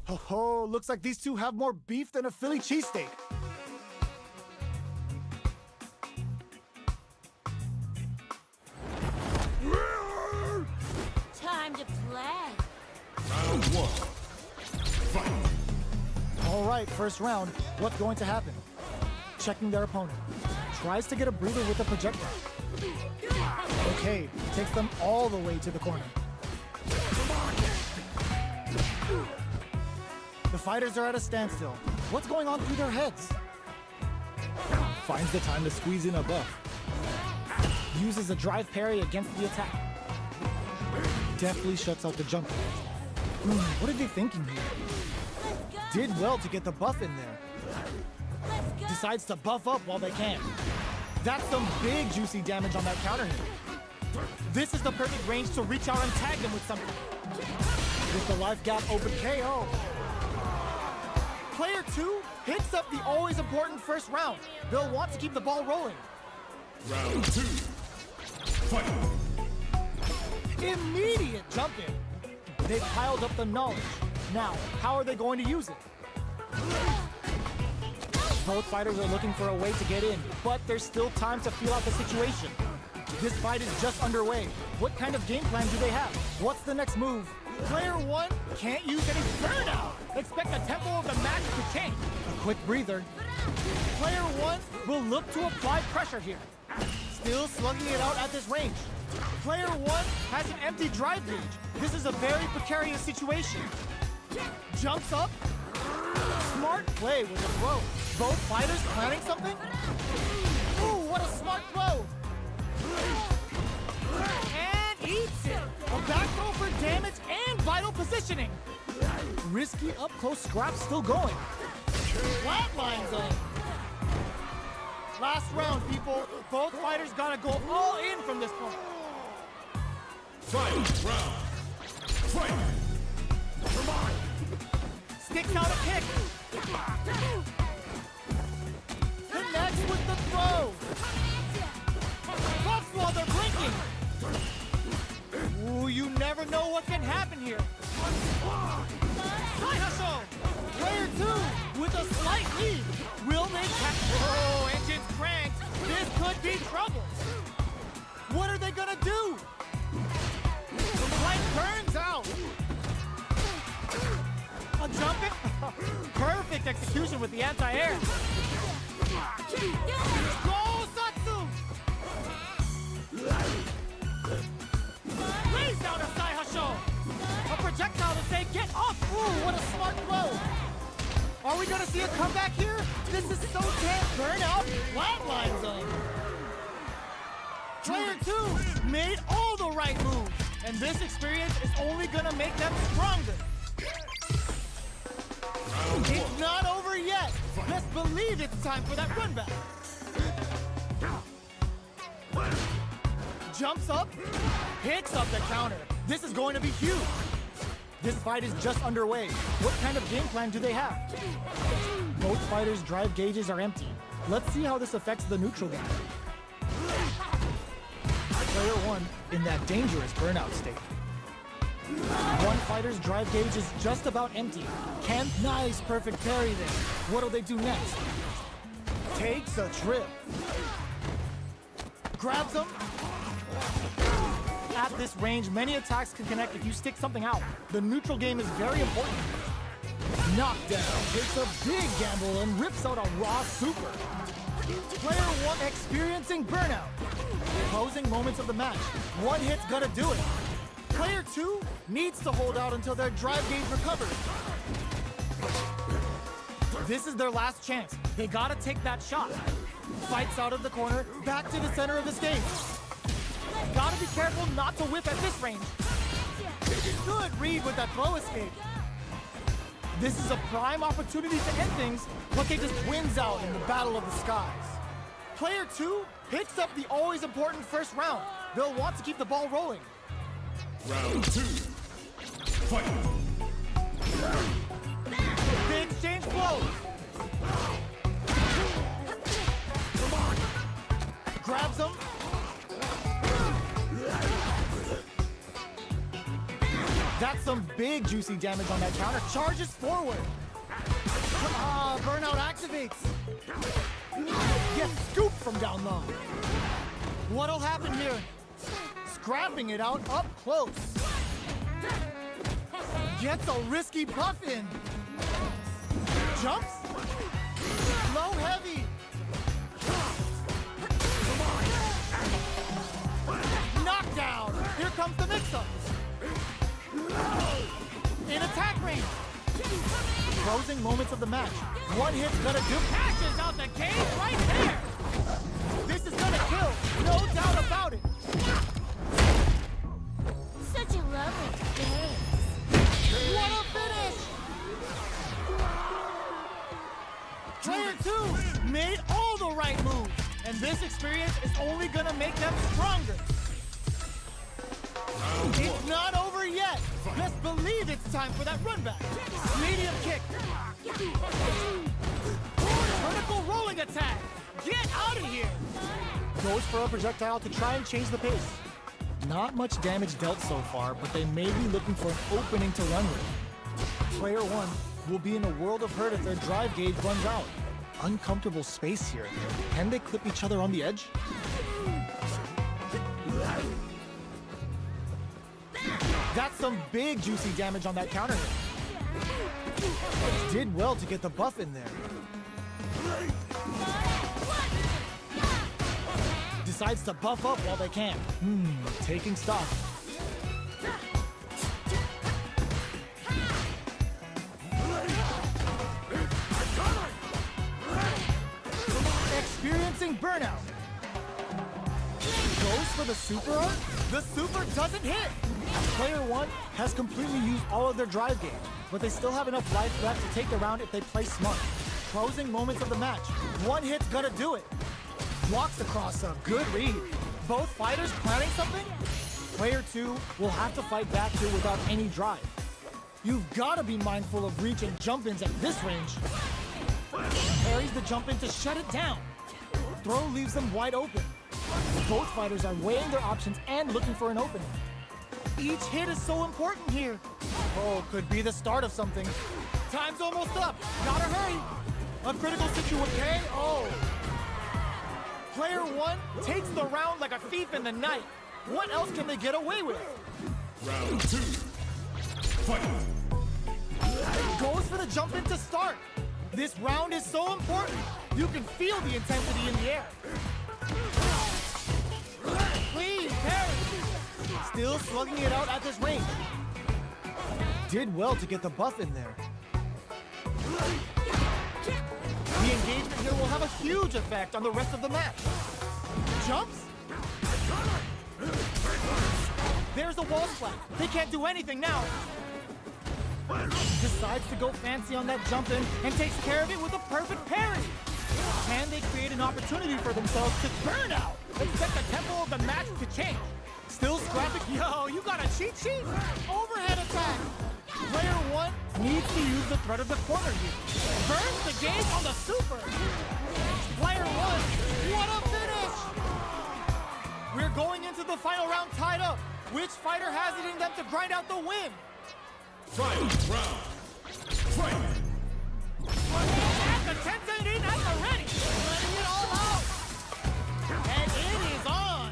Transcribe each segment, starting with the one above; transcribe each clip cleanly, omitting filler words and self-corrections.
Oh, looks like these two have more beef than a Philly cheesesteak. Time to play. Round one. Fight. All right, first round. What's going to happen? Checking their opponent. Tries to get a breather with a projectile. Okay, takes them all the way to the corner. The fighters are at a standstill. What's going on through their heads? Finds the time to squeeze in a buff. Uses a drive parry against the attack. Deftly shuts out the jump. What are they thinking here? Did well to get the buff in there. Decides to buff up while they can. That's some big juicy damage on that counter hit. This is the perfect range to reach out and tag them with something. With the life gap open KO. Player 2 hits up the always important first round. They'll want to keep the ball rolling. Round two. Fight. Immediate jump in. They've piled up the knowledge. Now, how are they going to use it? Both fighters are looking for a way to get in, but there's still time to feel out the situation. This fight is just underway. What kind of game plan do they have? What's the next move? Player 1 can't use any burnout. Expect the tempo of the match to change. A quick breather. Player 1 will look to apply pressure here. Still slugging it out at this range. Player 1 has an empty drive gauge. This is a very precarious situation. Jumps up. Smart play with a throw. Both fighters planning something? Ooh, what a smart throw! And eats it! A back throw for damage and vital positioning! Risky up-close scrap still going. Flatlines on. Last round, people. Both fighters gotta go all in from this point. Fight round. Fight. Come on. Sticks out a kick. Connects with the throw. Buffs while they're blinking. Ooh, you never know what can happen here. Side hustle. Player 2 with a slight lead. Will they catch? Oh, engines cranked. This could be trouble. What are they gonna do? The light burns out. A jump in. Perfect execution with the anti-air. Go, Satsu! Lays down a side hustle. A projectile to say, get off! Ooh, what a smart throw! Are we gonna see a comeback here? This is so damn burnout. Flatline zone. Player 2 made all the right moves, and this experience is only gonna make them stronger. It's not over yet. Best believe it's time for that run back. Jumps up, picks up the counter. This is going to be huge. This fight is just underway. What kind of game plan do they have? Both fighters' drive gauges are empty. Let's see how this affects the neutral game. Player 1 in that dangerous burnout state. One fighter's drive gauge is just about empty. Nice, perfect parry there. What'll they do next? Takes a trip. Grabs him. At this range, many attacks can connect if you stick something out. The neutral game is very important. Knockdown takes a big gamble and rips out a raw super. Player 1 experiencing burnout. Closing moments of the match. One hit's gonna do it. Player 2 needs to hold out until their drive gauge recovers. This is their last chance. They gotta take that shot. Fights out of the corner, back to the center of the stage. Gotta be careful not to whip at this range. Good read with that throw escape. This is a prime opportunity to end things, but they just wins out in the battle of the skies. Player 2 picks up the always important first round. They'll want to keep the ball rolling. Round 2. Fight. They exchange blows. Grabs him. That's some big juicy damage on that counter. Charges forward. Ah, burnout activates. Gets scooped from down low. What'll happen here? Scrapping it out up close. Gets a risky buff in. Jumps. Low heavy. Knockdown. Here comes the mix-up. In attack range. Closing moments of the match. One hit's gonna do. Pashes out the cage right there! This is gonna kill. No doubt about it. Such a lovely experience. What a finish! Player 2 made all the right moves, and this experience is only gonna make them stronger. It's not over yet. Best believe it's time for that run back. Medium kick. Vertical rolling attack. Get out of here. Goes for a projectile to try and change the pace. Not much damage dealt so far, but they may be looking for an opening to run with. Player 1 will be in a world of hurt if their drive gauge runs out. Uncomfortable space here. Can they clip each other on the edge? That's some big juicy damage on that counter hit. Did well to get the buff in there. Decides to buff up while they can. Taking stock. Experiencing burnout. Goes for the super art. The super doesn't hit. Player 1 has completely used all of their drive gauge, but they still have enough life left to take the round if they play smart. Closing moments of the match. One hit's gonna do it. Walks across a good read. Both fighters planning something? Player 2 will have to fight back here without any drive. You've gotta be mindful of reach and jump-ins at this range. Parries the jump-in to shut it down. Throw leaves them wide open. Both fighters are weighing their options and looking for an opening. Each hit is so important here. Oh, could be the start of something. Time's almost up. Gotta hurry. A critical situation. KO. Player 1 takes the round like a thief in the night. What else can they get away with? Round 2. Fight. Goes for the jump in to start. This round is so important. You can feel the intensity in the air. Clean parry. Still slugging it out at this range. Did well to get the buff in there. The engagement here will have a huge effect on the rest of the match. Jumps. There's a wall splat. They can't do anything now. Decides to go fancy on that jump in and takes care of it with a perfect parry. Can they create an opportunity for themselves to burn out? Expect the tempo of the match to change. Still scrapping. Yo, you got a cheat sheet? Overhead attack. Player 1 needs to use the threat of the corner here. Burns the gauge on the super. Player 1, what a finish! We're going into the final round tied up. Which fighter has it in them to grind out the win? Final round. Fight. At the 10-8 at the ready! Letting it all out! And it is on!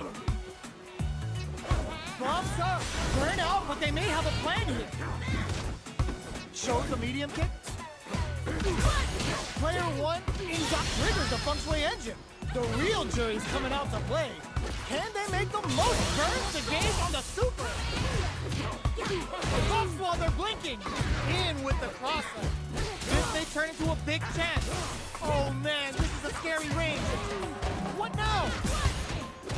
Bumps up, burn out, but they may have a plan here. Shows the medium kick. Player 1 triggers the feng shui engine. The real Juri's coming out to play. Can they make the most? Burns the gauge on the super. Bumps while they're blinking. In with the crosser. This may turn into a big chance. Oh man, this is a scary range. What now?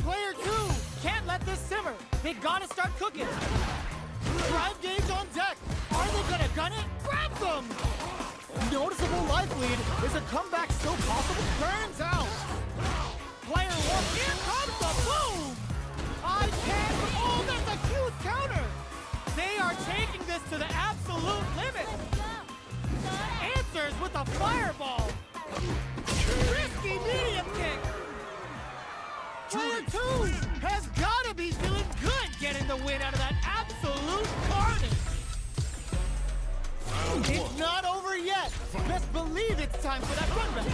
Player 2 can't let this simmer. They gotta start cooking. Drive gauge on deck. Are they gonna gun it? Grab them! Noticeable life lead. Is a comeback still possible? Burns out. Player 1, here comes the boom! I can't. Oh, that's a huge counter. They are taking this to the absolute limit. Answers with a fireball. Risky medium kick. Player 2 has got to be feeling good getting the win out of that absolute carnage. time for that run back.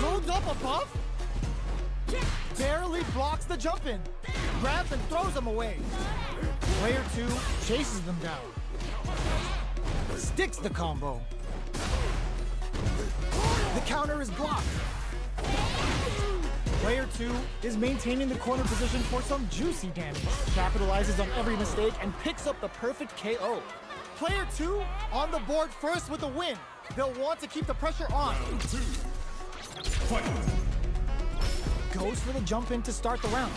Loads up above. Barely blocks the jump in. Grabs and throws them away. Player 2 chases them down. Sticks the combo. The counter is blocked. Player 2 is maintaining the corner position for some juicy damage. Capitalizes on every mistake and picks up the perfect KO. Player 2 on the board first with a win. They'll want to keep the pressure on. Round 2. Fight. Goes for the jump in to start the round.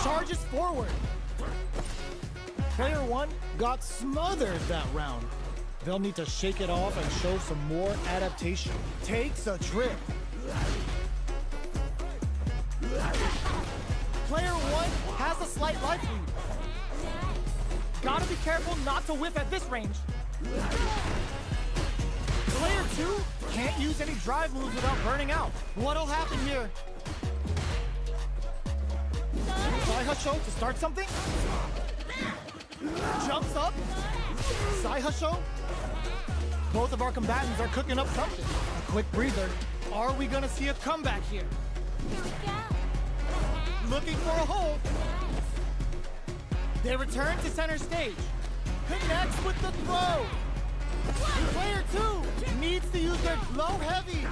Charges forward. Player 1 got smothered that round. They'll need to shake it off and show some more adaptation. Takes a trip. Player 1 has a slight life lead. Gotta be careful not to whiff at this range. Player 2 can't use any drive moves without burning out. What'll happen here? Saihasho to start something? Jumps up. Saihasho. Both of our combatants are cooking up something. A quick breather. Are we gonna see a comeback here? Here we go. Looking for a hold. They return to center stage. Connects with the throw. Player 2 needs to use their low heavy.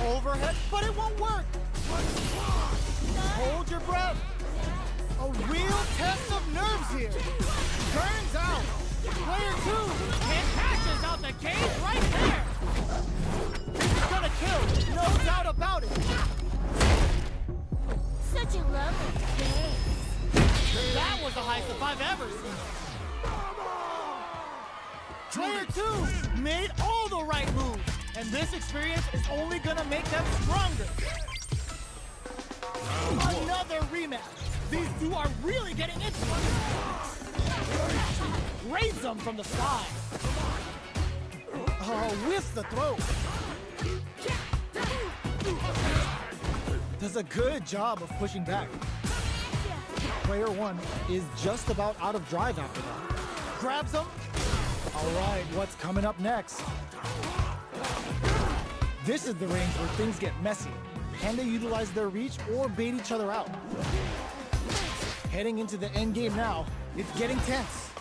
Overhead, but it won't work. Hold your breath. A real test of nerves here. Turns out. Player 2 It catches out the cage right there. This is gonna kill. No doubt about it. Such a lovely face. That was the highest I've ever seen. Player 2 made all the right moves, and this experience is only gonna make them stronger. Another rematch. These two are really getting into it. Raise them from the side. Oh, whiffs the throw. Does a good job of pushing back. Player 1 is just about out of drive after that. Grabs them. All right, what's coming up next? This is the range where things get messy. Can they utilize their reach or bait each other out? Heading into the end game now, it's getting tense.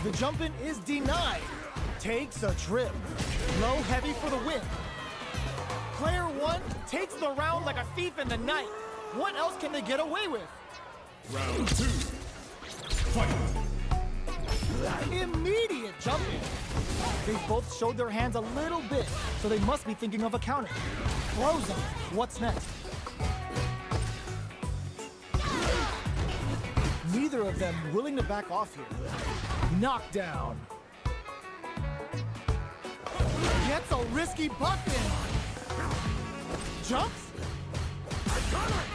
The jump-in is denied. Takes a trip. Low heavy for the win. Player 1 takes the round like a thief in the night. What else can they get away with? Round 2. Fight. Immediate jump-in. They both showed their hands a little bit, so they must be thinking of a counter. Throws them. What's next? Neither of them willing to back off here. Knockdown. Gets a risky buff in. Jumps.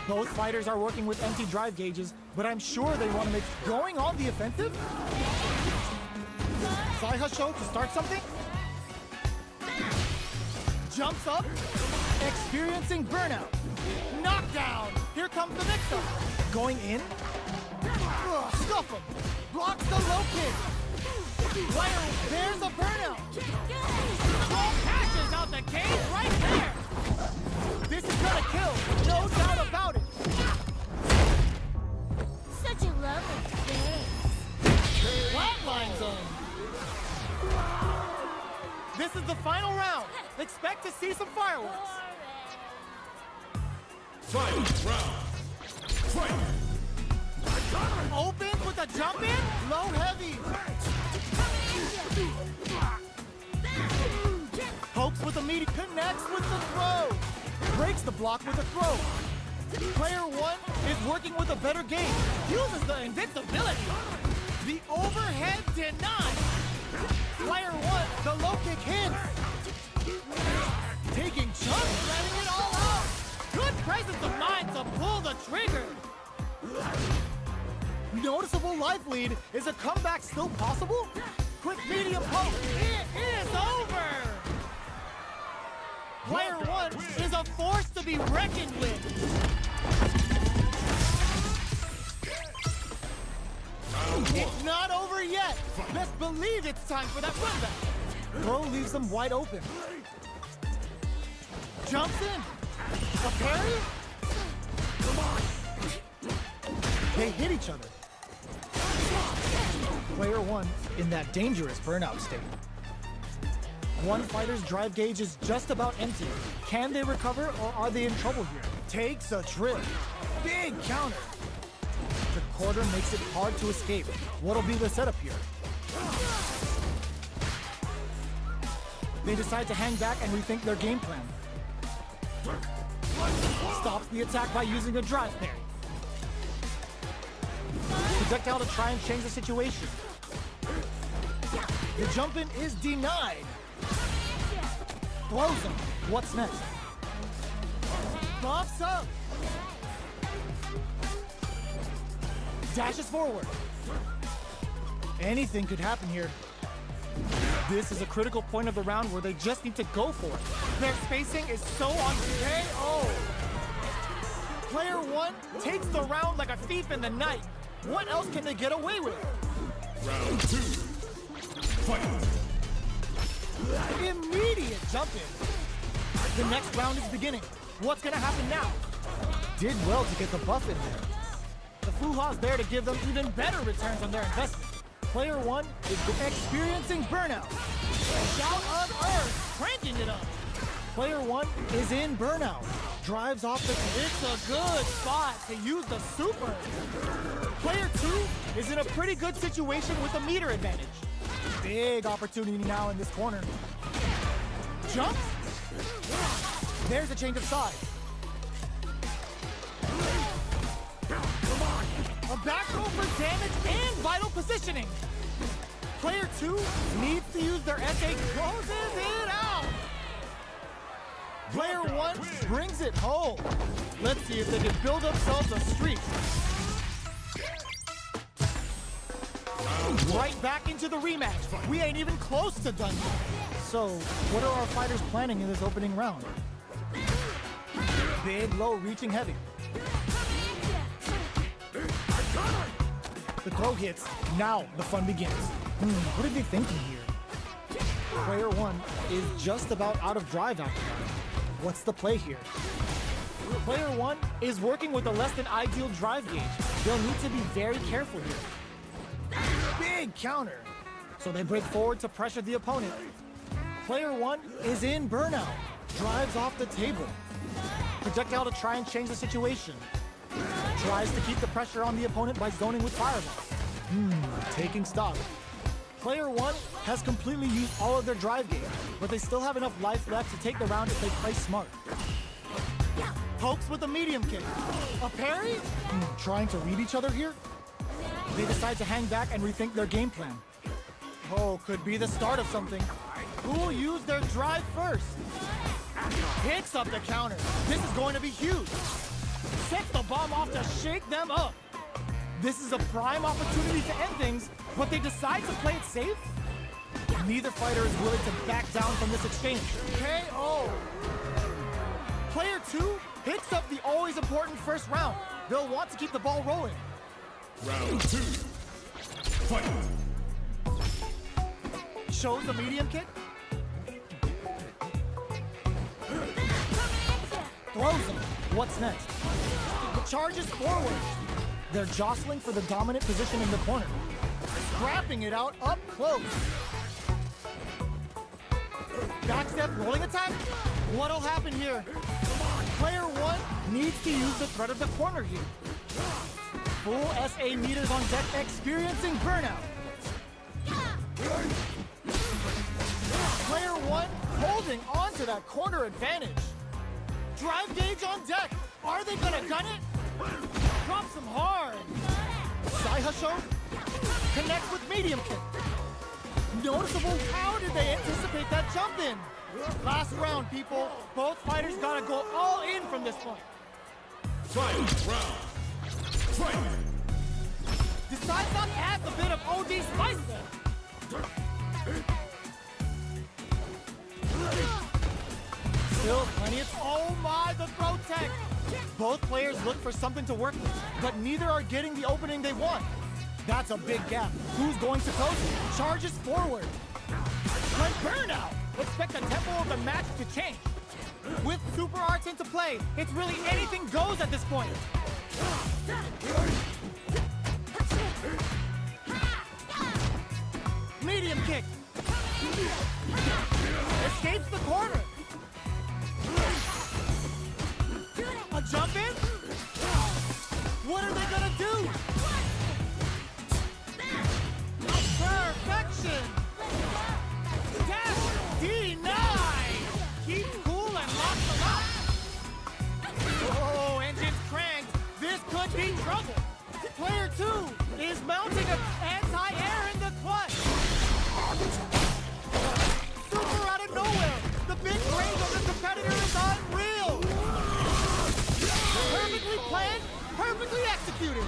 Both fighters are working with empty drive gauges, but I'm sure they want to make going on the offensive. Saihasho to start something. Jumps up. Experiencing burnout. Knockdown. Here comes the mix-up. Going in. Scuff him. Blocks the low kick. Player, there's a burnout. Catches out the cage right there. This is gonna kill. No doubt about it. Such a lovely face. Flatline zone. This is the final round. Expect to see some fireworks. Final round. Fight. Opens with a jump in. Low heavy. Pokes with a meaty. Connects with the throw. Breaks the block with a throw. Player 1 is working with a better game. Uses the invincibility. The overhead denied. Player 1, the low kick hits. Taking chunks, letting it all out. Good presence of mind to pull the trigger. Noticeable life lead. Is a comeback still possible? Quick medium poke. It is over. Player 1 is a force to be reckoned with. It's not over yet. Best believe it's time for that run back. leaves them wide open. Jumps in. A parry? They hit each other. Player one in that dangerous burnout state. One fighter's drive gauge is just about empty. Can they recover or are they in trouble here? Takes a trip. Big counter. The quarter makes it hard to escape. What'll be the setup here? They decide to hang back and rethink their game plan. Stops the attack by using a drive parry. Projectile to try and change the situation. The jump in is denied. Blows him. What's next? Buffs up. Dashes forward. Anything could happen here. This is a critical point of the round where they just need to go for it. Their spacing is so on KO. Player one takes the round like a thief in the night. What else can they get away with? Round two. Fight. Immediate jump in. The next round is beginning. What's gonna happen now? Did well to get the buff in there. The Fuha's there to give them even better returns on their investment. Player one is experiencing burnout. Shout of Earth, cranking it up. Player one is in burnout. Drives off the... It's a good spot to use the super. Player two is in a pretty good situation with a meter advantage. Big opportunity now in this corner. Jumps. There's a change of sides. A back row for damage and vital positioning. Player two needs to use their SA, closes it out. Player one brings it home. Let's see if they can build themselves a streak. Right back into the rematch. We ain't even close to done yet. So, what are our fighters planning in this opening round? Big, low, reaching heavy. The throw hits. Now the fun begins. What are they thinking here? Player one is just about out of drive after that. What's the play here? Player one is working with a less than ideal drive gauge. They'll need to be very careful here. Big counter. So they break forward to pressure the opponent. Player one is in burnout. Drives off the table. Projectile to try and change the situation. Tries to keep the pressure on the opponent by zoning with fireball. Taking stock. Player one has completely used all of their drive gauge, but they still have enough life left to take the round if they play smart. Pokes with a medium kick. A parry? Trying to read each other here? They decide to hang back and rethink their game plan. Oh, could be the start of something. Who will use their drive first? Hits up the counter. This is going to be huge. Sets the bomb off to shake them up. This is a prime opportunity to end things, but they decide to play it safe? Neither fighter is willing to back down from this exchange. KO! Player two picks up the always important first round. They'll want to keep the ball rolling. Round two. Fight. Shows the medium kick. Throws him. What's next? Charges forward. They're jostling for the dominant position in the corner. Scrapping it out up close. Backstep rolling attack? What'll happen here? Player one needs to use the threat of the corner here. Full SA meters on deck, experiencing burnout. Player one holding on to that corner advantage. Drive gauge on deck. Are they gonna gun it? Drops him hard. Side hustle. Connects with medium kick. Noticeable. How did they anticipate that jump in? Last round, people. Both fighters gotta go all in from this point. Fight round. Fight. Decides not to add a bit of OD spice there. Still plenty of... Oh my, the throw tech! Both players look for something to work with, but neither are getting the opening they want. That's a big gap. Who's going to close it? Charges forward. Like burnout! expect the tempo of the match to change. With super arts into play, it's really anything goes at this point. Medium kick. Escapes the corner. A jump in? What are they gonna do? Perfection! Dash denied! Keeps cool and locks them up. Oh, engine's cranked. This could be trouble. Player 2 is mounting an anti-air in the clutch. Super out of nowhere. The big range of the competitor is unreal. Perfectly planned, perfectly executed.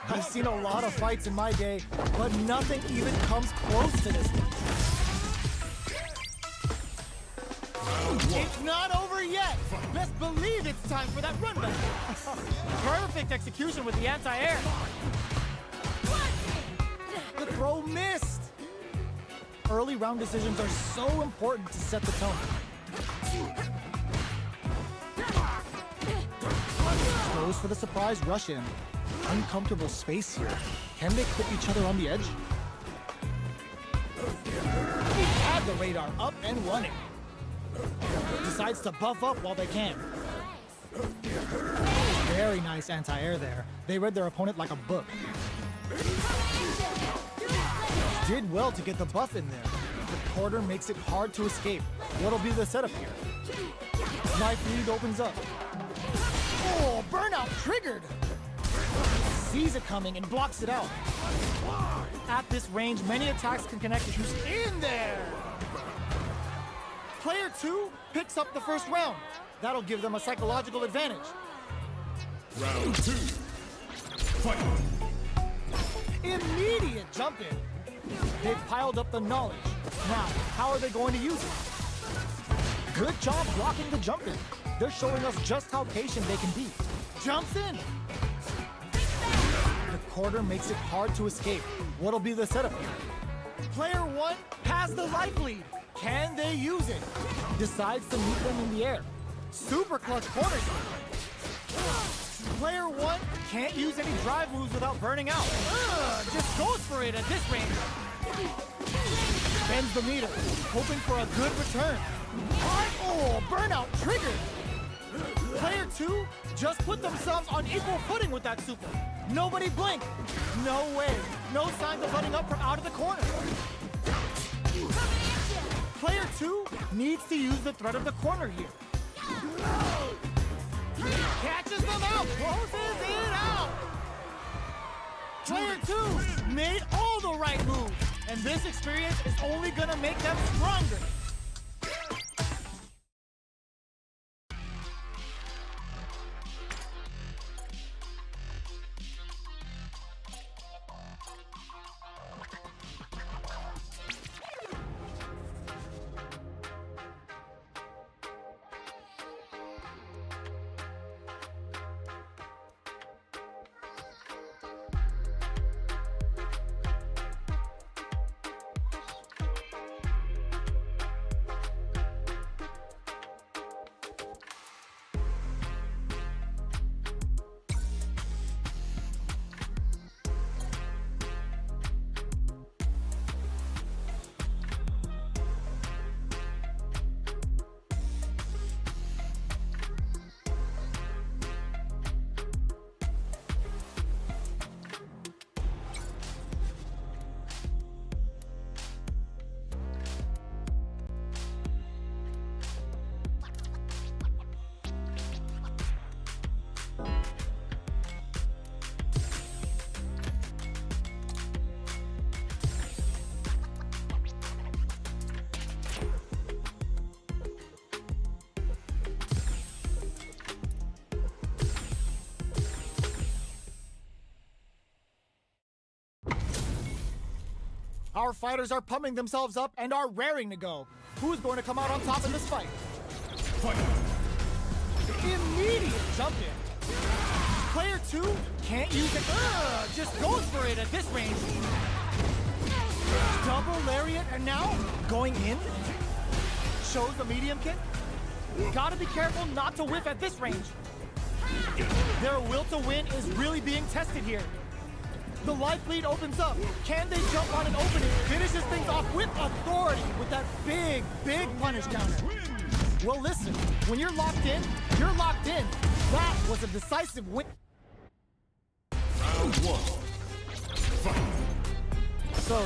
I've seen a lot of fights in my day, but nothing even comes close to this one. It's not over yet. Best believe it's time for that run back. Perfect execution with the anti-air. The throw missed. Early round decisions are so important to set the tone. Goes for the surprise rush in. Uncomfortable space here. Can they put each other on the edge? He had the radar up and running. Decides to buff up while they can. Very nice anti-air there. They read their opponent like a book. Did well to get the buff in there. The quarter makes it hard to escape. What'll be the setup here? Knife lead opens up. Oh, burnout triggered! Sees it coming and blocks it out. At this range, many attacks can connect if he's in there. Player 2 picks up the first round. That'll give them a psychological advantage. Round 2. Fight. Immediate jump in. They've piled up the knowledge. Now, how are they going to use it? Good job blocking the jump in. They're showing us just how patient they can be. Jumps in. The quarter makes it hard to escape. What'll be the setup here? Player 1 has the life lead. Can they use it? Decides to meet them in the air. Super clutch corners. Player 1 can't use any drive moves without burning out. Just goes for it at this range. Bends the meter, hoping for a good return. Oh, burnout triggered. Player 2 just put themselves on equal footing with that super. Nobody blinked. No way. No signs of running up from out of the corner. Player 2 needs to use the threat of the corner here. Catches them out, closes it out. Player 2 made all the right moves, and this experience is only gonna make them stronger. Our fighters are pumping themselves up and are raring to go. Who's going to come out on top in this fight? Fight. Immediate jump in. Player 2 can't use it. Just goes for it at this range. Double lariat and now going in. Shows the medium kick. Gotta be careful not to whiff at this range. Their will to win is really being tested here. The life lead opens up. Can they jump on an opening? Finishes things off with authority with that big, big punish counter. Well, listen, when you're locked in, you're locked in. That was a decisive win. Round one. Fight. So,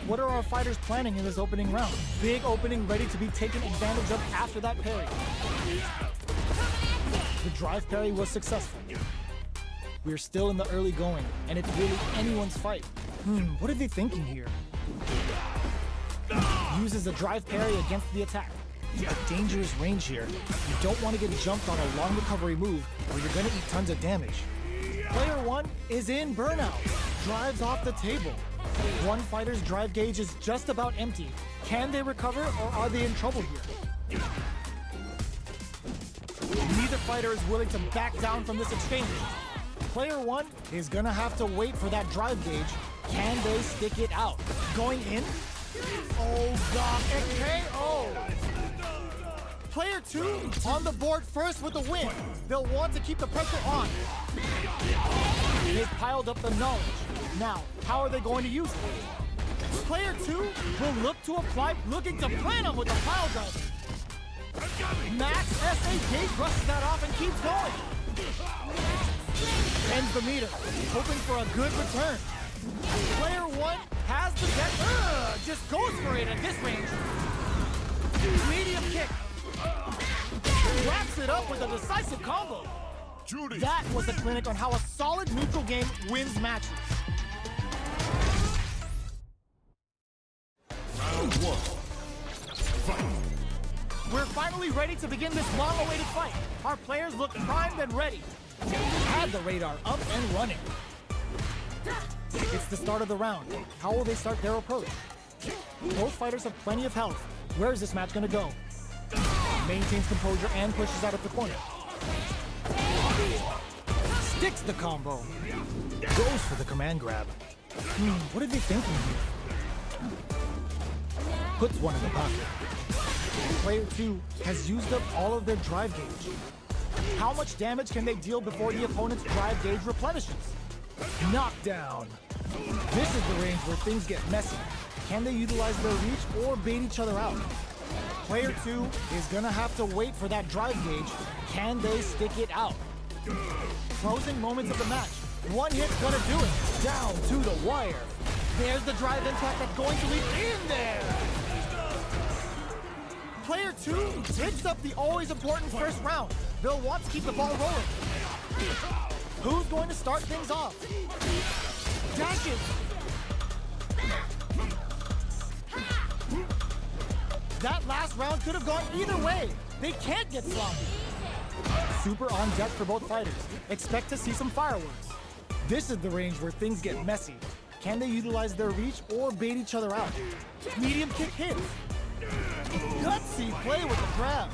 what are our fighters planning in this opening round? Big opening ready to be taken advantage of after that parry. The drive parry was successful. We're still in the early going, and it's really anyone's fight. What are they thinking here? Uses a drive parry against the attack. A dangerous range here. You don't want to get jumped on a long recovery move, or you're gonna eat tons of damage. Player one is in burnout. Drives off the table. One fighter's drive gauge is just about empty. Can they recover, or are they in trouble here? Neither fighter is willing to back down from this exchange. Player one is gonna have to wait for that drive gauge. Can they stick it out? Going in? Oh god, a KO! Player two on the board first with the win. They'll want to keep the pressure on. They've piled up the knowledge. Now, how are they going to use it? Player two will look to apply, looking to plan them with the pile driver. Max SA gate brushes that off and keeps going. Ends the meter, hoping for a good return. Player one has the deck, just goes for it at this range. Medium kick. Wraps it up with a decisive combo. Juri. That was a clinic on how a solid neutral game wins matches. Round one. Fight. We're finally ready to begin this long-awaited fight. Our players look primed and ready. Had the radar up and running. It's the start of the round. How will they start their approach? Both fighters have plenty of health. Where is this match gonna go? Maintains composure and pushes out of the corner. Sticks the combo. Goes for the command grab. What are they thinking here? Puts one in the pocket. Player two has used up all of their drive gauge. How much damage can they deal before the opponent's drive gauge replenishes? Knockdown. This is the range where things get messy. Can they utilize their reach or bait each other out? Player two is gonna have to wait for that drive gauge. Can they stick it out? Closing moments of the match. One hit's gonna do it. Down to the wire. There's the drive impact that's going to lead in there. Player two picks up the always important first round. They'll want to keep the ball rolling. Who's going to start things off? Dashes. That last round could have gone either way. They can't get sloppy. Super on deck for both fighters. Expect to see some fireworks. This is the range where things get messy. Can they utilize their reach or bait each other out? Medium kick hits. Gutsy play with the grab.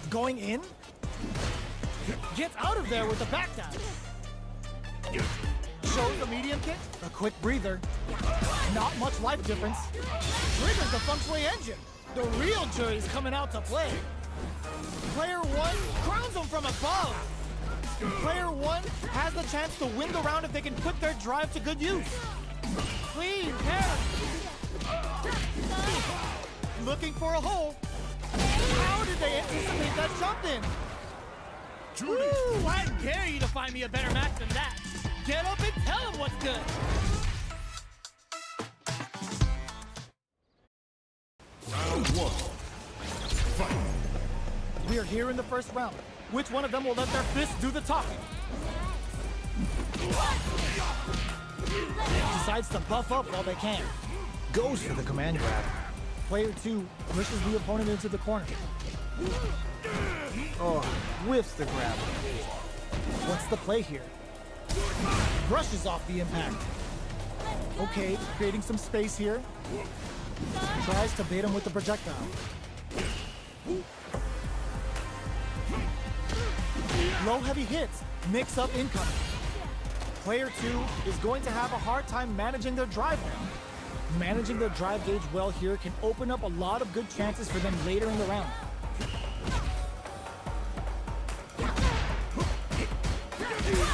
Going in. Gets out of there with the back dash. Shows the medium kick. A quick breather. Not much life difference. Triggers the feng shui engine. The real Juri's coming out to play. Player one crowns them from above. Player one has the chance to win the round if they can put their drive to good use. Clean parry. Looking for a hole. How did they anticipate that jump in? Woo, I dare you to find me a better match than that. Get up and tell him what's good. Round one. Fight. We are here in the first round. Which one of them will let their fists do the talking? Decides to buff up while they can. Goes for the command grab. Player two pushes the opponent into the corner. Oh, whiffs the grab. What's the play here? Brushes off the impact. Okay, creating some space here. Tries to bait him with the projectile. Low heavy hits, mix up incoming. Player two is going to have a hard time managing their drive now. Managing their drive gauge well here can open up a lot of good chances for them later in the round.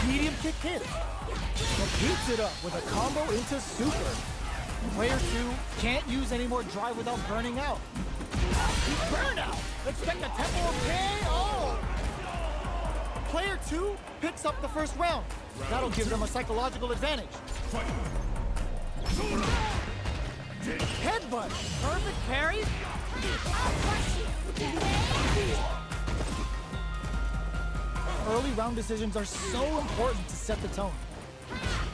Medium kick hit. But beats it up with a combo into super. Player 2 can't use any more drive without burning out. Burnout! Expect a tempo of KO! Player 2 picks up the first round. That'll give them a psychological advantage. Headbutt! Perfect parry. Early round decisions are so important to set the tone.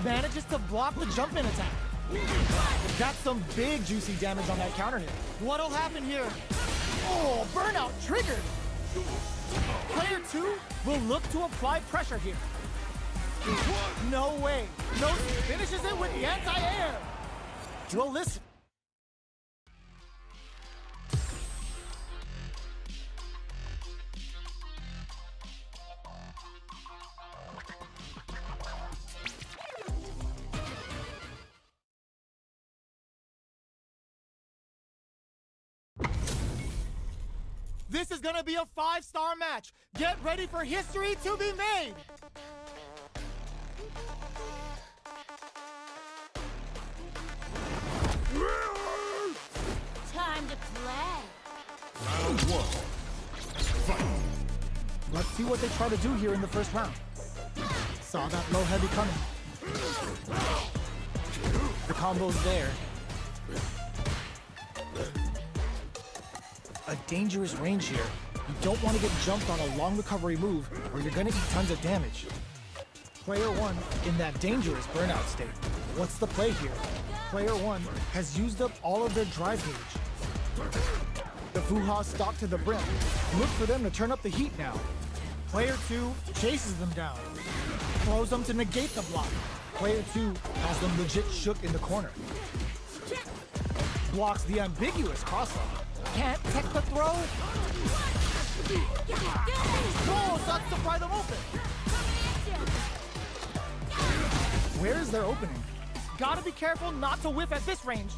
Manages to block the jump-in attack. Got some big juicy damage on that counter hit. What'll happen here? Oh, burnout triggered! Player 2 will look to apply pressure here. No way. No, finishes it with the anti-air. Well, listen. This is gonna be a 5-star match. Get ready for history to be made. Time to play. Round 1. Fight. Let's see what they try to do here in the first round. Saw that low heavy coming. The combo's there. A dangerous range here. You don't want to get jumped on a long recovery move or you're gonna eat tons of damage. Player 1 in that dangerous burnout state. What's the play here? Player 1 has used up all of their drive gauge. The Fuha stock to the brim. Look for them to turn up the heat now. Player 2 chases them down. Throws them to negate the block. Player 2 has them legit shook in the corner. Blocks the ambiguous cross-up. Can't tech the throw. Whoa, starts to pry them open. Where's their opening? Gotta be careful not to whiff at this range.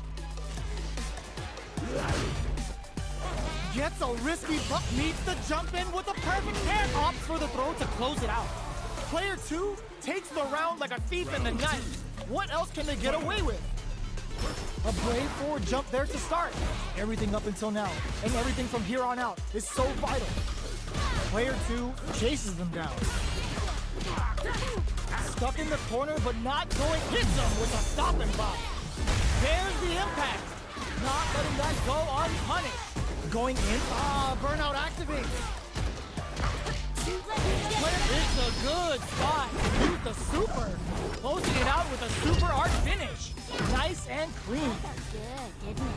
Gets a risky buck, needs to jump in with a perfect pair. Opts for the throw to close it out. Player 2 takes the round like a thief in the night. What else can they get away with? A brave forward jump there to start. Everything up until now, and everything from here on out is so vital. Player 2 chases them down. Stuck in the corner, but not going. Hits them with a stopping block. There's the impact. Not letting that go unpunished. Going in. Burnout activates. It's a good spot. Use the super. Closing it out with a super art finish. Nice and clean. Good, didn't it?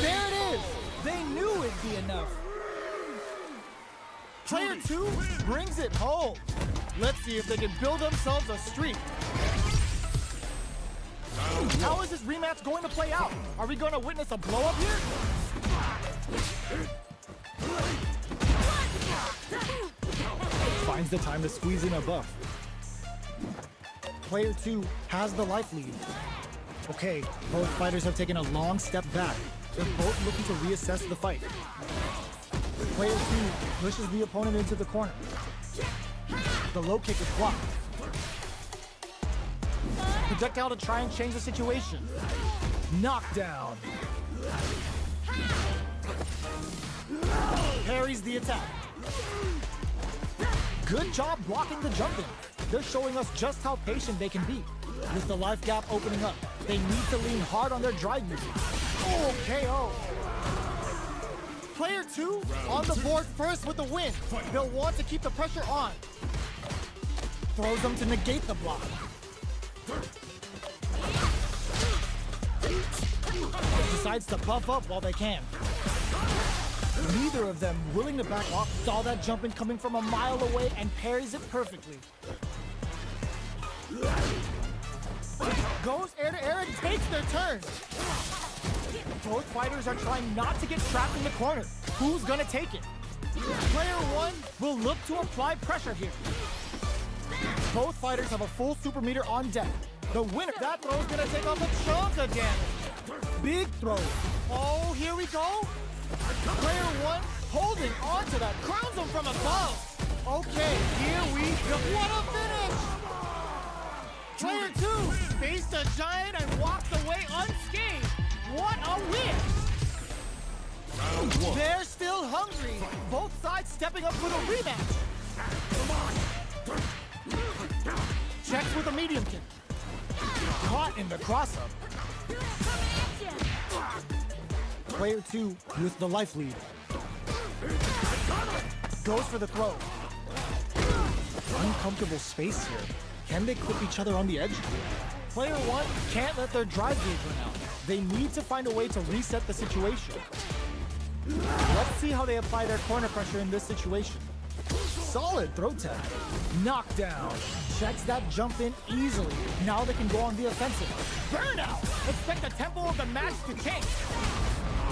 There it is. They knew it'd be enough. Player 2 brings it home. Let's see if they can build themselves a streak. How is this rematch going to play out? Are we going to witness a blow-up here? Finds the time to squeeze in a buff. Player 2 has the life lead. Okay, both fighters have taken a long step back. They're both looking to reassess the fight. Player 2 pushes the opponent into the corner. The low kick is blocked. Projectile to try and change the situation. Knockdown. Parries the attack. Good job blocking the jump in. They're showing us just how patient they can be. With the life gap opening up, they need to lean hard on their drive usage. Oh, KO. Player 2 on the board first with the win. They'll want to keep the pressure on. Throws them to negate the block. Decides to buff up while they can. Neither of them willing to back off saw that jump in coming from a mile away and parries it perfectly. Goes air to air and takes their turn. Both fighters are trying not to get trapped in the corner. Who's gonna take it? Player 1 Will look to apply pressure here. Both fighters have a full super meter on deck. The winner, that throw's gonna take off a chunk of damage. Big throw. Oh, here we go. Player one holding on to that, crowns him from above. Okay, here we go. What a finish! Player two faced a giant and walked away unscathed. What a win! Round one. They're still hungry. Both sides stepping up for the rematch. Checks with a medium kick. Caught in the cross-up. Player two with the life lead. Goes for the throw. Uncomfortable space here. Can they clip each other on the edge? Player one can't let their drive gauge run out. They need to find a way to reset the situation. Let's see how they apply their corner pressure in this situation. Solid throw tag. Knockdown. Checks that jump in easily. Now they can go on the offensive. Burnout! Expect the tempo of the match to change.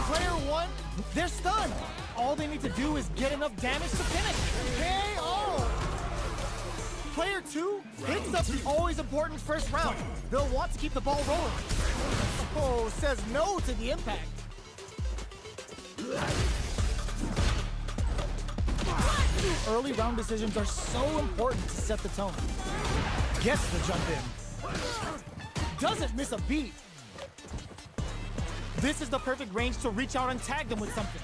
Player one, they're stunned. All they need to do is get enough damage to finish. KO! Player two picks up the always important first round. They'll want to keep the ball rolling. Oh, says no to the impact. Early round decisions are so important to set the tone. Gets the jump in. Doesn't miss a beat. This is the perfect range to reach out and tag them with something.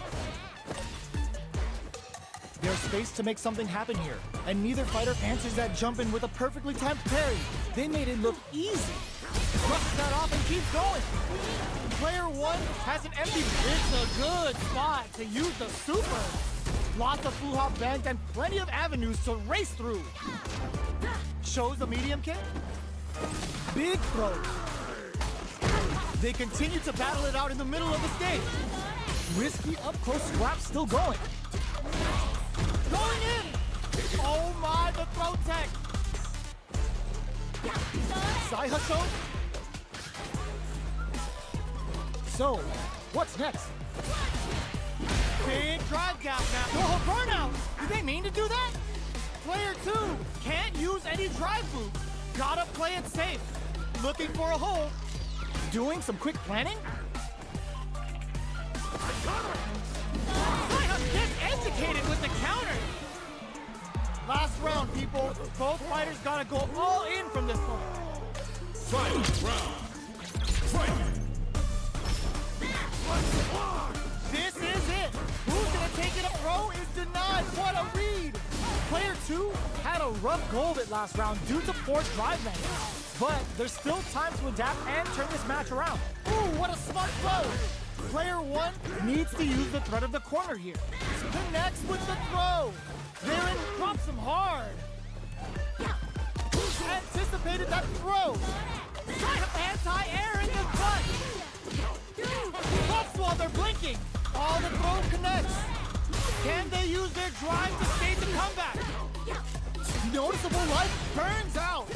There's space to make something happen here, and neither fighter answers that jump in with a perfectly timed parry. They made it look easy. Brushes that off and keeps going. Player one has an empty. It's a good spot to use the super. Lots of full hop bank and plenty of avenues to race through. Shows the medium kick. Big throw. They continue to battle it out in the middle of the stage. Risky up-close scrap still going. Going in! Oh my, the throw tech! Side hustle? So, what's next? Big drive gap now. Oh, burnout! Did they mean to do that? Player two can't use any drive moves. Gotta play it safe. Looking for a hole. Doing some quick planning? Gets educated with the counter. Last round, people. Both fighters gotta go all in from this point. Final round. Fight. This is it. Who's gonna take it up? Throw is denied. What a read. Player two Had a rough go of it last round due to poor drive landing. But there's still time to adapt and turn this match around. Ooh, what a smart throw! Player one needs to use the threat of the corner here. Connects with the throw. Therein drops him hard. Anticipated that throw. Side of anti-air in the butt. Buffs while they're blinking. All the throw connects. Can they use their drive to stage the comeback? Noticeable life burns out.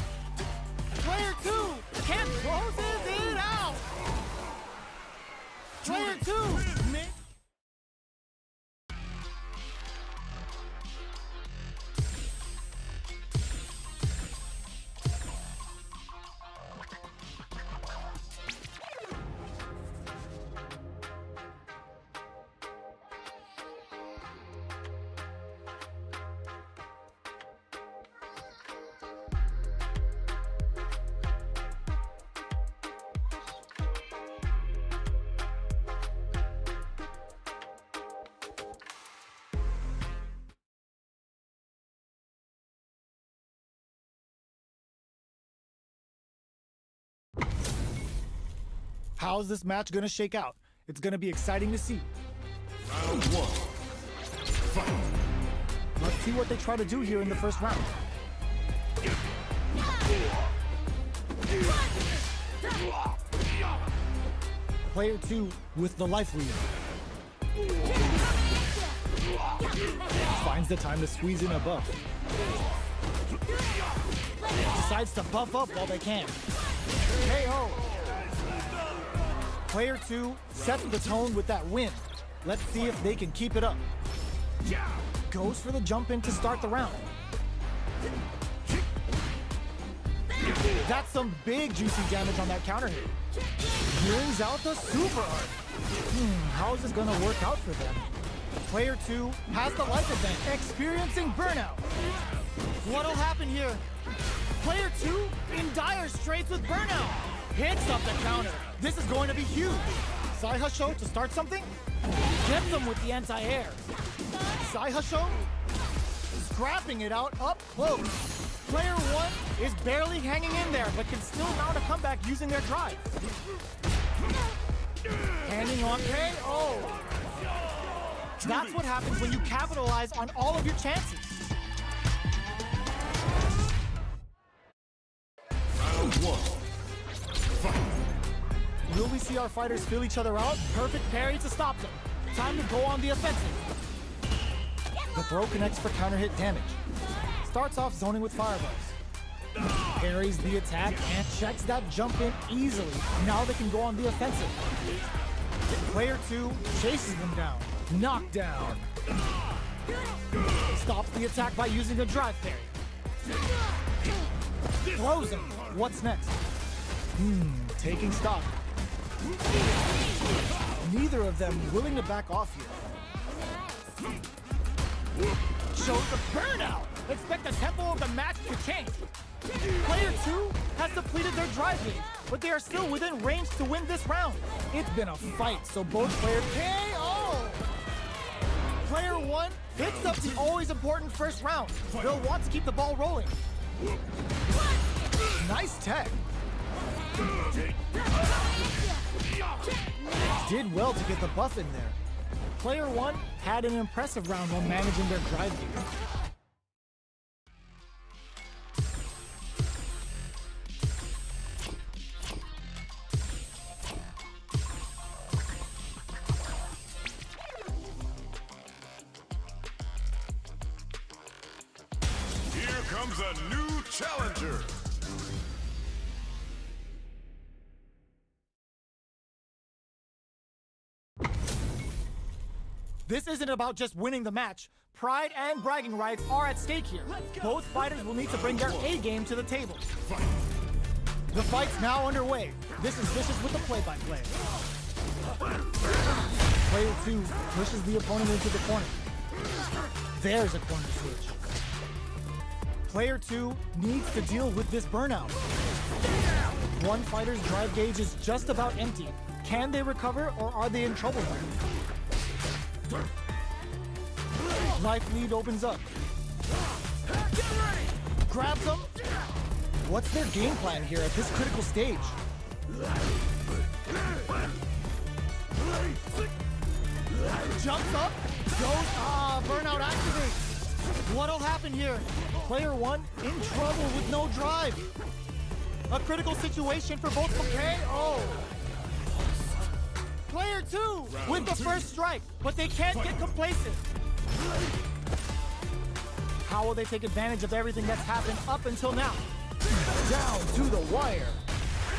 Player two can't closes it out. Player two. How's this match gonna shake out? It's gonna be exciting to see. Round one. Fight. Let's see what they try to do here in the first round. Player two with the life lead. Finds the time to squeeze in a buff. Decides to buff up while they can. KO. Player two sets the tone with that win. Let's see if they can keep it up. Goes for the jump in to start the round. That's some big juicy damage on that counter hit. Brings out the super art. How is this gonna work out for them? Player 2 has the life event, experiencing burnout. What'll happen here? Player 2 in dire straits with burnout. Hits up the counter. This is going to be huge. Saihasho to start something? Gets him with the anti-air. Saihasho scrapping it out up close. Player 1 is barely hanging in there, but can still mount a comeback using their drive. Handing on KO. That's what happens when you capitalize on all of your chances. Round 1. Fight. Will we see our fighters fill each other out? Perfect parry to stop them. Time to go on the offensive. The throw connects for counter hit damage. Starts off zoning with fireballs. Parries the attack and checks that jump in easily. Now they can go on the offensive. Player 2 chases them down. Knockdown. Stops the attack by using a drive parry. Throws him. What's next? Taking stock. Neither of them willing to back off here. Shows the burnout. Expect the tempo of the match to change. Player 2 has depleted their drive gauge, but they are still within range to win this round. It's been a fight, so both players KO! Player 1 picks up the always important first round. They'll want to keep the ball rolling. nice tech. Did well to get the buff in there. Player 1 had an impressive round while managing their drive gauge. Here comes a new challenger. This isn't about just winning the match. Pride and bragging rights are at stake here. Both fighters will need to bring their A game to the table. The fight's now underway. This is Vicious with the play-by-play. Player 2 pushes the opponent into the corner. There's a corner switch. Player 2 needs to deal with this burnout. One fighter's drive gauge is just about empty. Can they recover, or are they in trouble here? Life lead opens up. Grabs him. What's their game plan here at this critical stage? Jumps up. Goes. Burnout activates. What'll happen here? Player 1 in trouble with no drive. A critical situation for both of them. KO. Player 2 with the first strike, but they can't get complacent. How will they take advantage of everything that's happened up until now? Down to the wire.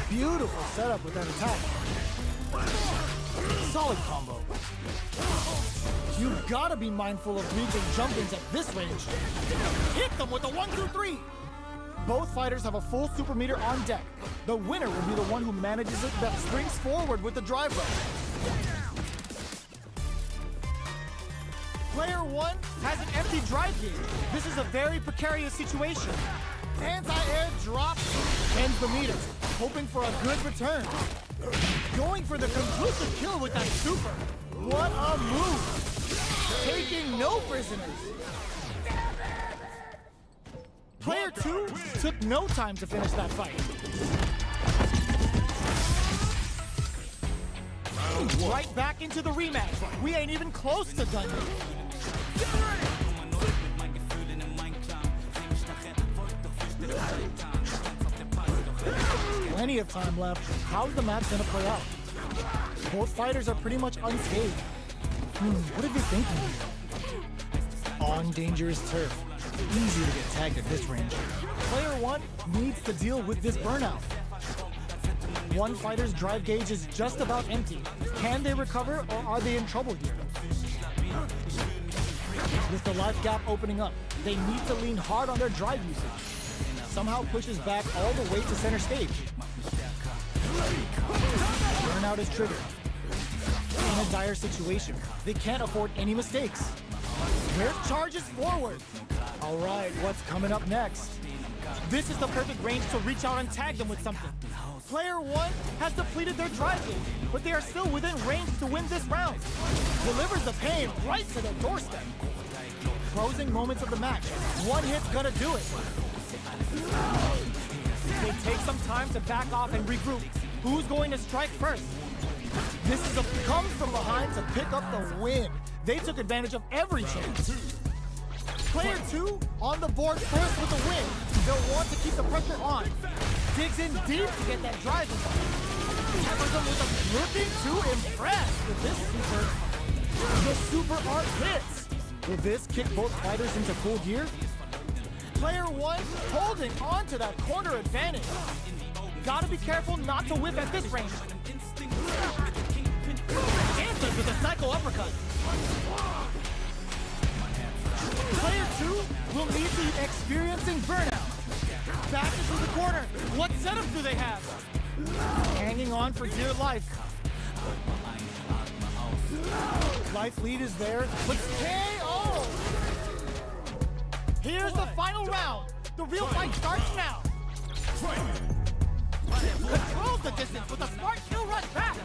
Beautiful setup with that attack. Solid combo. You've got to be mindful of reaching jump-ins at this range. Hit them with a 1-2-3. Both fighters have a full super meter on deck. The winner will be the one who manages it that springs forward with the drive rush. Player 1 has an empty drive gauge. This is a very precarious situation. Anti-air drops, ends the meter, hoping for a good return. Going for the conclusive kill with that super. What a move! Taking no prisoners. Player 2 took no time to finish that fight. Right back into the rematch. We ain't even close to done yet. Plenty of time left. How's the match gonna play out? Both fighters are pretty much unscathed. What are they thinking here? On dangerous turf. Easy to get tagged at this range. Player 1 needs to deal with this burnout. One fighter's drive gauge is just about empty. Can they recover, or are they in trouble here? With the life gap opening up, they need to lean hard on their drive usage. somehow pushes back all the way to center stage. Burnout is triggered. In a dire situation, they can't afford any mistakes. Where charges forward. All right, what's coming up next? This is the perfect range to reach out and tag them with something. Player 1 has depleted their drive gauge, but they are still within range to win this round. Delivers the pain right to their doorstep. Closing moments of the match. One hit's gonna do it. They take some time to back off and regroup. Who's going to strike first? This is a come from behind to pick up the win. They took advantage of every chance. Player 2 on the board first with the win. They'll want to keep the pressure on. Digs in deep to get that drive in. Looking to impress with this super. The super art hits. Will this kick both fighters into full gear? Player 1 holding on to that corner advantage. Gotta be careful not to whip at this range. Answers with a psycho uppercut. Player 2 will need to be experiencing burnout. Back into the corner. What setup do they have? Hanging on for dear life. Life lead is there, but KO! Here's the final round. The real fight starts now. Controls the distance with a smart kill rush back.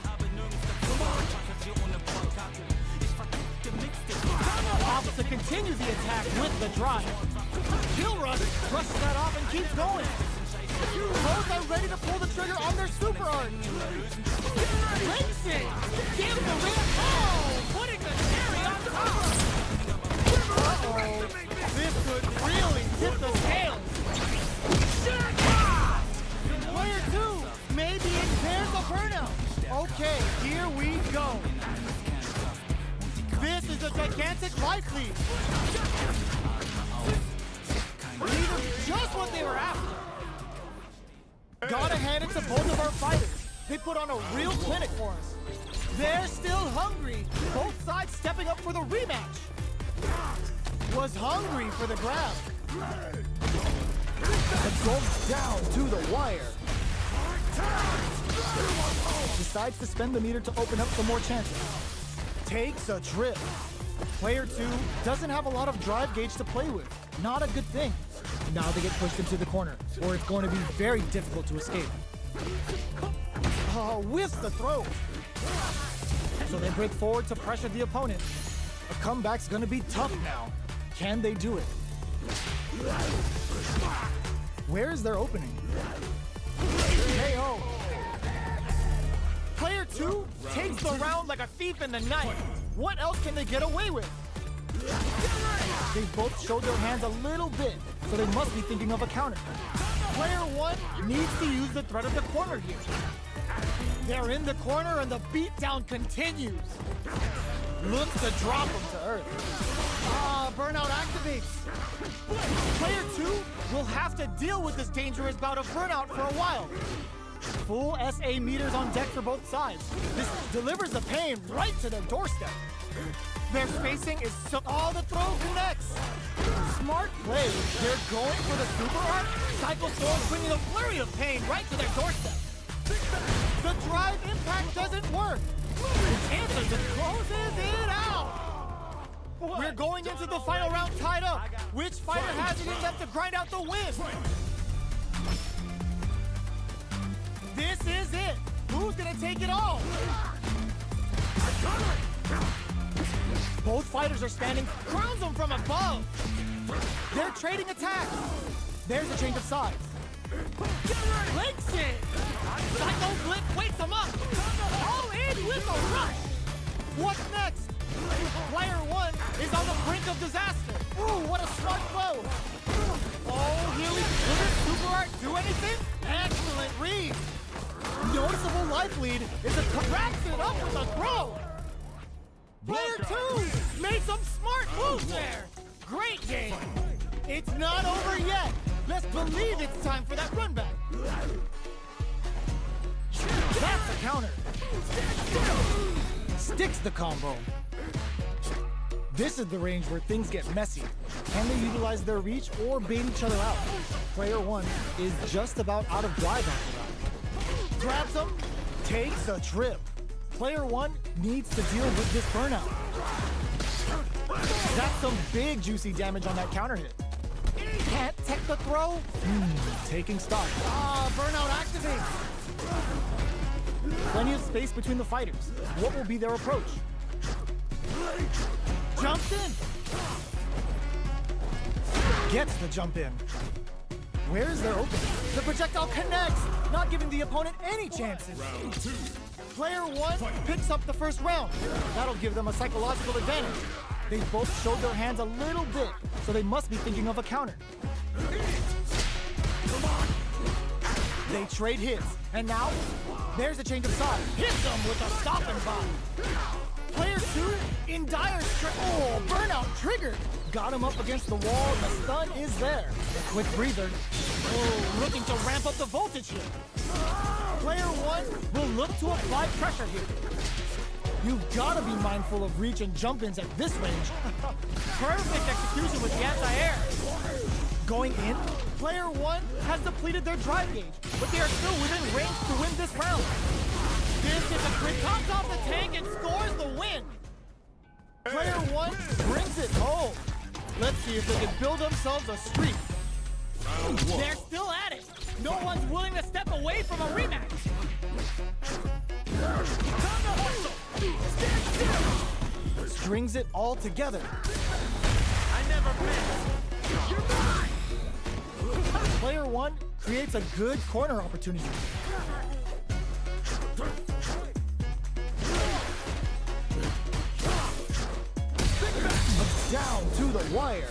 Opts to continue the attack with the drive. Kill rush brushes that off and keeps going. Both are ready to pull the trigger on their super art. Links it. Give the ring. Oh, putting the cherry on top. Uh-oh. This could really tip the scales. Player 2 maybe impairs the burnout. Okay, here we go. This is a gigantic life lead. These are just what they were after. Gotta hand it to both of our fighters. They put on a real clinic for us. They're still hungry. Both sides stepping up for the rematch. Was hungry for the grab. it goes down to the wire. Decides to spend the meter to open up some more chances. Takes a trip. Player 2 doesn't have a lot of drive gauge to play with. Not a good thing. Now they get pushed into the corner, where it's going to be very difficult to escape. Whiffs the throw. So they break forward to pressure the opponent. A comeback's going to be tough now. Can they do it? Where is their opening? KO. Player 2 takes the round like a thief in the night. What else can they get away with? They both showed their hands a little bit, so they must be thinking of a counter. Player 1 needs to use the threat of the corner here. They're in the corner and the beatdown continues. Looks to drop him to earth. Burnout activates. Player 2 will have to deal with this dangerous bout of burnout for a while. Full SA meters on deck for both sides. This delivers the pain right to their doorstep. Their spacing is so... Oh, the throw connects! Smart play. They're going for the super art. Cycle Soul bringing a flurry of pain right to their doorstep. The drive impact doesn't work. The answer just closes it out. We're going into the final round tied up. Which fighter has it in them to grind out the win? This is it. Who's gonna take it all? Both fighters are standing, crowns them from above. They're trading attacks. There's a change of sides. Links it. Psycho Blip wakes them up. All in with a rush. What's next? Player 1 is on the brink of disaster. Ooh, what a smart throw. Oh, here we go. Will this super art do anything? Excellent read. Noticeable life lead is a wraps it up with a throw. Player 2 made some smart moves there. Great game. It's not over yet. Let's believe it's time for that run back. That's a counter. Sticks the combo. This is the range where things get messy. Can they utilize their reach or bait each other out? Player 1 is just about out of drive after that. Grabs him, takes a trip. Player 1 needs to deal with this burnout. That's some big juicy damage on that counter hit. Can't tech the throw? Taking stock. Burnout activates. Plenty of space between the fighters. What will be their approach? Jumps in. Gets the jump in. Where's their opening? The projectile connects, not giving the opponent any chances. Round 2. Player 1 picks up the first round. That'll give them a psychological advantage. They both showed their hands a little bit, so they must be thinking of a counter. They trade hits, and now there's a change of side. Hits them with a stop and bomb. Player 2 in dire stress. Oh, burnout triggered. Got him up against the wall, and the stun is there. A quick breather. Oh, looking to ramp up the voltage here. Player 1 will look to apply pressure here. You've got to be mindful of reach and jump-ins at this range. Perfect execution with the anti-air. Going in, Player 1 has depleted their drive gauge, but they are still within range to win this round. This is a crit, comes off the tank and scores the win. Player 1 brings it home. Let's see if they can build themselves a streak. They're still at it. No one's willing to step away from a rematch. strings it all together. I never missed. You're mine. Player 1 creates a good corner opportunity. Down to the wire.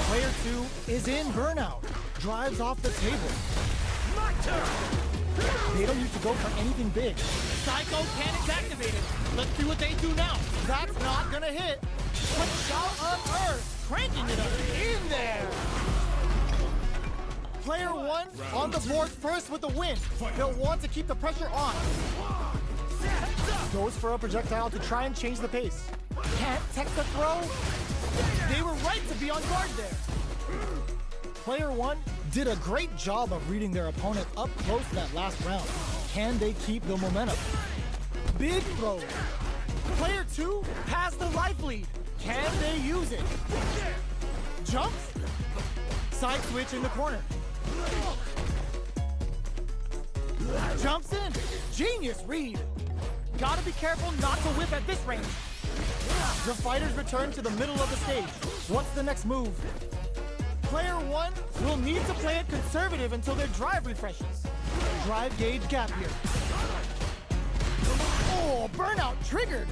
Player 2 is in burnout. Drives off the table. My turn. They don't need to go for anything big. Psycho Cannon's activated. Let's see what they do now. That's not gonna hit. But Shout on Earth, cranking it up in there. Player 1 on the board first with the win. They'll want to keep the pressure on. Goes for a projectile to try and change the pace. Can't tech the throw. They were right to be on guard there. Player 1 did a great job of reading their opponent up close that last round. Can they keep the momentum? Big throw. Player 2 has the life lead. Can they use it? Jumps. Side switch in the corner. Jumps in. Genius read. Gotta be careful not to whip at this range. The fighters return to the middle of the stage. What's the next move? Player 1 will need to play it conservative until their drive refreshes. Drive gauge gap here. Oh, burnout triggered.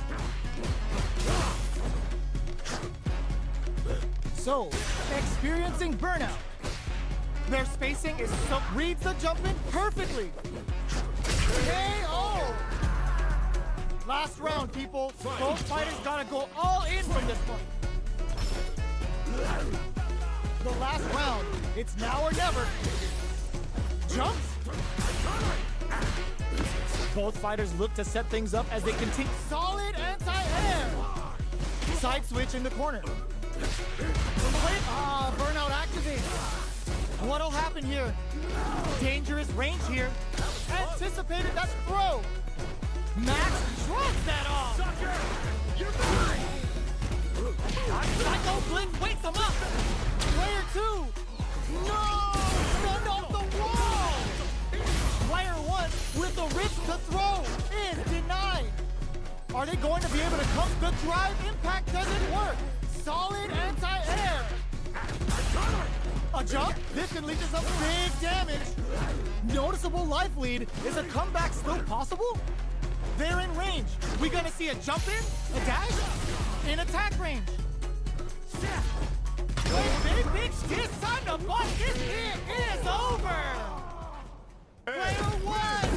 So, Experiencing burnout. Their spacing is so reads the jump in perfectly. KO! Last round, people. Both fighters gotta go all in from this point. The last round. It's now or never. Jumps. both fighters look to set things up as they continue. Solid anti-air. Side switch in the corner. Burnout activated. What'll happen here? Dangerous range here. Anticipated that throw. Max shrugs that off. Sucker! You're mine! Psycho Blink wakes him up. Player 2. No! Stunned off the wall. Player 1 with the risk to throw is denied. Are they going to be able to come? The drive impact doesn't work. Solid anti-air. A jump? This can lead to some big damage. Noticeable life lead. Is a comeback still possible? They're in range. We gonna see a jump in? A dash? In attack range. Big, it's time to bust. It is over. Player 1